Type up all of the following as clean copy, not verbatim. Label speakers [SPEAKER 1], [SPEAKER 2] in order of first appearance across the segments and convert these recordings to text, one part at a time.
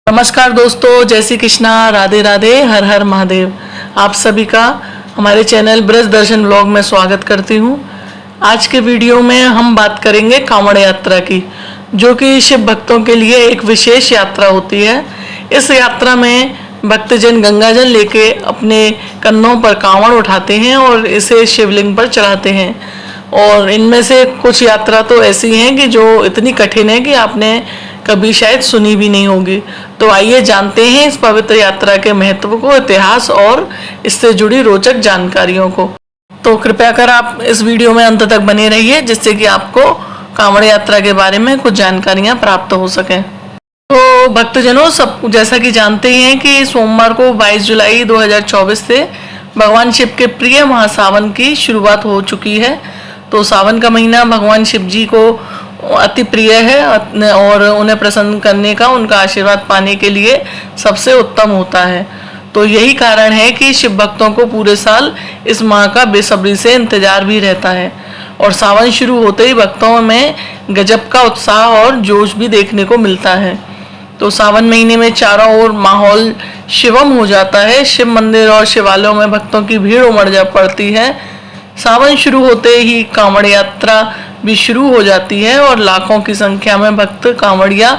[SPEAKER 1] नमस्कार दोस्तों, जय श्री कृष्णा, राधे राधे, हर हर महादेव। आप सभी का हमारे चैनल ब्रज दर्शन व्लॉग में स्वागत करती हूँ। आज के वीडियो में हम बात करेंगे कांवड़ यात्रा की, जो कि शिव भक्तों के लिए एक विशेष यात्रा होती है। इस यात्रा में भक्तजन गंगा जल लेके अपने कंधों पर कांवड़ उठाते हैं और इसे शिवलिंग पर चढ़ाते हैं। और इनमें से कुछ यात्रा तो ऐसी हैं कि जो इतनी कठिन है कि आपने कभी शायद सुनी भी नहीं होगी। तो आइए जानते हैं इस पवित्र यात्रा के महत्व को, इतिहास और इससे जुड़ी रोचक जानकारियों को। तो कृपया कर आप इस वीडियो में अंत तक बने रहिए, जिससे कि आपको कांवड़ यात्रा के बारे में कुछ जानकारियां प्राप्त हो सकें। तो भक्तजनों, सब जैसा कि जानते ही हैं कि सोमवार को 22 जुलाई 2024 से भगवान शिव के प्रिय महासावन की शुरुआत हो चुकी है। तो सावन का महीना भगवान शिव जी को अति प्रिय है और उन्हें प्रसन्न करने का, उनका आशीर्वाद पाने के लिए सबसे उत्तम होता है। तो यही कारण है कि शिव भक्तों को पूरे साल इस माह का बेसब्री से इंतजार भी रहता है। और सावन शुरू होते ही भक्तों में गजब का उत्साह और जोश भी देखने को मिलता है। तो सावन महीने में चारों ओर माहौल शिवम हो जाता है। शिव मंदिर और शिवालयों में भक्तों की भीड़ उमड़ जा पड़ती है। सावन शुरू होते ही कांवड़ यात्रा भी शुरू हो जाती है और लाखों की संख्या में भक्त कांवड़िया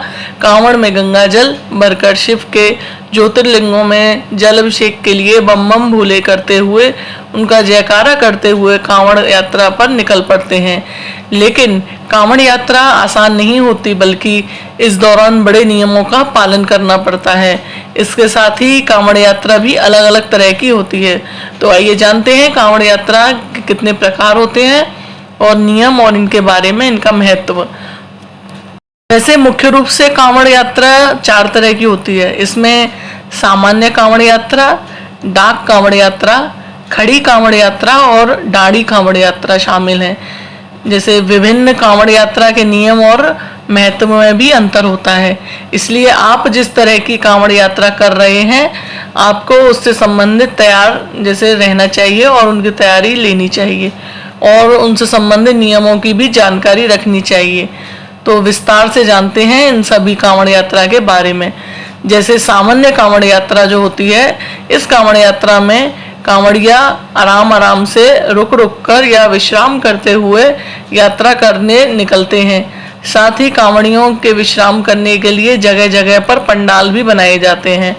[SPEAKER 1] कांवड़ में गंगा जल भरकर शिव के ज्योतिर्लिंगों में जल अभिषेक के लिए बम बम भोले करते हुए, उनका जयकारा करते हुए कांवड़ यात्रा पर निकल पड़ते हैं। लेकिन कांवड़ यात्रा आसान नहीं होती, बल्कि इस दौरान बड़े नियमों का पालन करना पड़ता है। इसके साथ ही कांवड़ यात्रा भी अलग अलग तरह की होती है। तो आइए जानते हैं कांवड़ यात्रा के कितने प्रकार होते हैं और नियम और इनके बारे में, इनका महत्व। वैसे मुख्य रूप से कांवड़ यात्रा 4 तरह की होती है। इसमें सामान्य कांवड़ यात्रा, डाक कांवड़ यात्रा, खड़ी कांवड़ यात्रा और डाड़ी कांवड़ यात्रा शामिल हैं। जैसे विभिन्न कांवड़ यात्रा के नियम और महत्व में भी अंतर होता है। इसलिए आप जिस तरह की कांवड़ यात्रा कर रहे हैं, आपको उससे संबंधित तैयार जैसे रहना चाहिए और उनकी तैयारी लेनी चाहिए और उनसे संबंधित नियमों की भी जानकारी रखनी चाहिए। तो विस्तार से जानते हैं इन सभी कांवड़ यात्रा के बारे में। जैसे सामान्य कांवड़ यात्रा जो होती है, इस कांवड़ यात्रा में कांवड़िया आराम आराम से रुक रुक कर या विश्राम करते हुए यात्रा करने निकलते हैं। साथ ही कांवड़ियों के विश्राम करने के लिए जगह जगह पर पंडाल भी बनाए जाते हैं।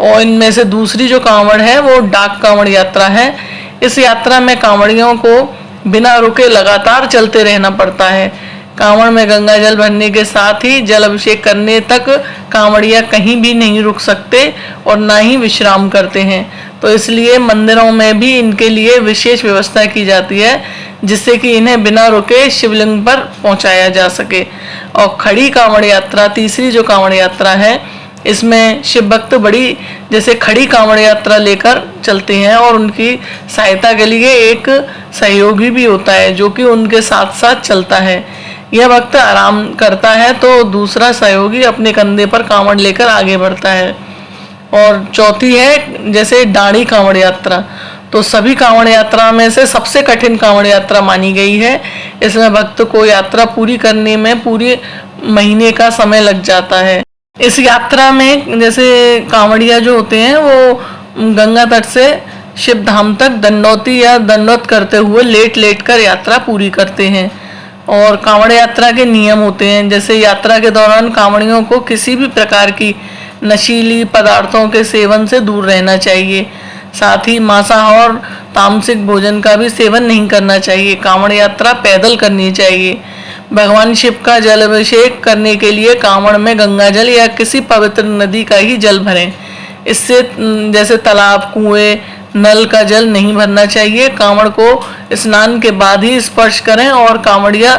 [SPEAKER 1] और इनमें से दूसरी जो कांवड़ है वो डाक कांवड़ यात्रा है। इस यात्रा में कांवड़ियों को बिना रुके लगातार चलते रहना पड़ता है। कांवड़ में गंगा जल भरने के साथ ही जल अभिषेक करने तक कांवड़िया कहीं भी नहीं रुक सकते और ना ही विश्राम करते हैं। तो इसलिए मंदिरों में भी इनके लिए विशेष व्यवस्था की जाती है, जिससे कि इन्हें बिना रुके शिवलिंग पर पहुंचाया जा सके। और खड़ी कांवड़ यात्रा, तीसरी जो कांवड़ यात्रा है, इसमें शिव भक्त बड़ी जैसे खड़ी कांवड़ यात्रा लेकर चलते हैं और उनकी सहायता के लिए एक सहयोगी भी होता है, जो कि उनके साथ साथ चलता है। यह भक्त आराम करता है तो दूसरा सहयोगी अपने कंधे पर कांवड़ लेकर आगे बढ़ता है। और चौथी है जैसे डाड़ी कांवड़ यात्रा। तो सभी कांवड़ यात्रा में से सबसे कठिन कांवड़ यात्रा मानी गई है। इसमें भक्त को यात्रा पूरी करने में पूरे महीने का समय लग जाता है। इस यात्रा में जैसे कांवड़िया जो होते हैं वो गंगा तट से शिव धाम तक दंडौती या दंडौत करते हुए लेट लेट कर यात्रा पूरी करते हैं। और कांवड़ यात्रा के नियम होते हैं, जैसे यात्रा के दौरान कांवड़ियों को किसी भी प्रकार की नशीली पदार्थों के सेवन से दूर रहना चाहिए। साथ ही मांसाहार और तामसिक भोजन का भी सेवन नहीं करना चाहिए। कांवड़ यात्रा पैदल करनी चाहिए। भगवान शिव का जल अभिषेक करने के लिए कांवड़ में गंगा जल या किसी पवित्र नदी का ही जल भरें। इससे जैसे तालाब, कुएं, नल का जल नहीं भरना चाहिए। कांवड़ को स्नान के बाद ही स्पर्श करें और कांवड़िया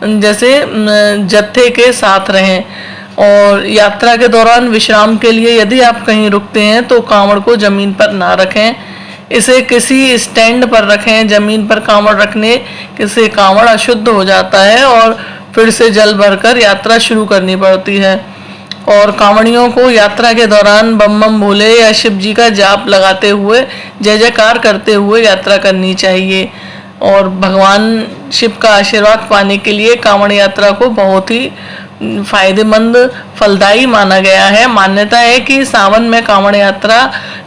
[SPEAKER 1] जैसे जत्थे के साथ रहें। और यात्रा के दौरान विश्राम के लिए यदि आप कहीं रुकते हैं तो कांवड़ को जमीन पर ना रखें, इसे किसी स्टैंड पर रखें। जमीन पर कांवड़ रखने से कांवड़ अशुद्ध हो जाता है और फिर से जल भरकर यात्रा शुरू करनी पड़ती है। और कांवड़ियों को यात्रा के दौरान बम बम भोले या शिव जी का जाप लगाते हुए, जय जयकार करते हुए यात्रा करनी चाहिए। और भगवान शिव का आशीर्वाद पाने के लिए कांवड़ यात्रा को बहुत ही फायदेमंद फलदायी माना गया है। मान्यता है कि सावन में कांवड़ यात्रा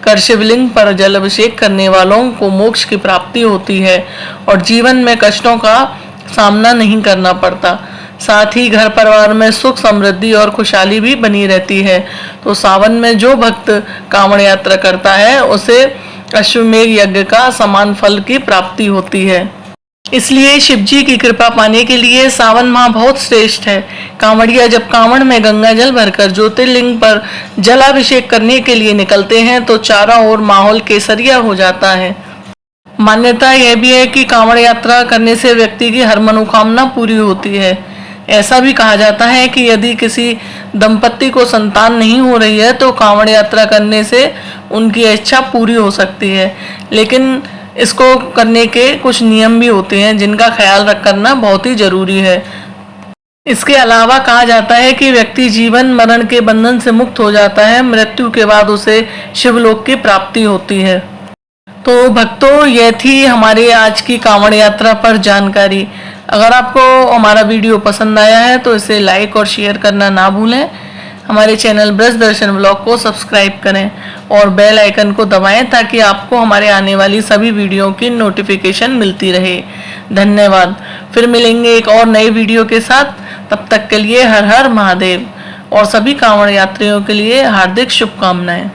[SPEAKER 1] कर शिवलिंग पर जल अभिषेक करने वालों को मोक्ष की प्राप्ति होती है और जीवन में कष्टों का सामना नहीं करना पड़ता। साथ ही घर परिवार में सुख समृद्धि और खुशहाली भी बनी रहती है। तो सावन में जो भक्त कांवड़ यात्रा करता है उसे अश्वमेध यज्ञ का समान फल की प्राप्ति होती है। इसलिए शिव जी की कृपा पाने के लिए सावन माह बहुत श्रेष्ठ है। कांवड़िया जब कांवड़ में गंगा जल भरकर ज्योतिर्लिंग पर जलाभिषेक करने के लिए निकलते हैं तो चारों ओर माहौल केसरिया हो जाता है। मान्यता यह भी है कि कांवड़ यात्रा करने से व्यक्ति की हर मनोकामना पूरी होती है। ऐसा भी कहा जाता है कि यदि किसी दंपत्ति को संतान नहीं हो रही है तो कांवड़ यात्रा करने से उनकी इच्छा पूरी हो सकती है, लेकिन इसको करने के कुछ नियम भी होते हैं जिनका ख्याल रख करना बहुत ही जरूरी है। इसके अलावा कहा जाता है कि व्यक्ति जीवन मरण के बंधन से मुक्त हो जाता है। मृत्यु के बाद उसे शिवलोक की प्राप्ति होती है। तो भक्तों, यह थी हमारे आज की कांवड़ यात्रा पर जानकारी। अगर आपको हमारा वीडियो पसंद आया है तो इसे लाइक और शेयर करना ना भूलें। हमारे चैनल ब्रज दर्शन ब्लॉग को सब्सक्राइब करें और बेल आइकन को दबाएं ताकि आपको हमारे आने वाली सभी वीडियो की नोटिफिकेशन मिलती रहे। धन्यवाद। फिर मिलेंगे एक और नए वीडियो के साथ। तब तक के लिए हर हर महादेव और सभी कांवड़ यात्रियों के लिए हार्दिक शुभकामनाएं।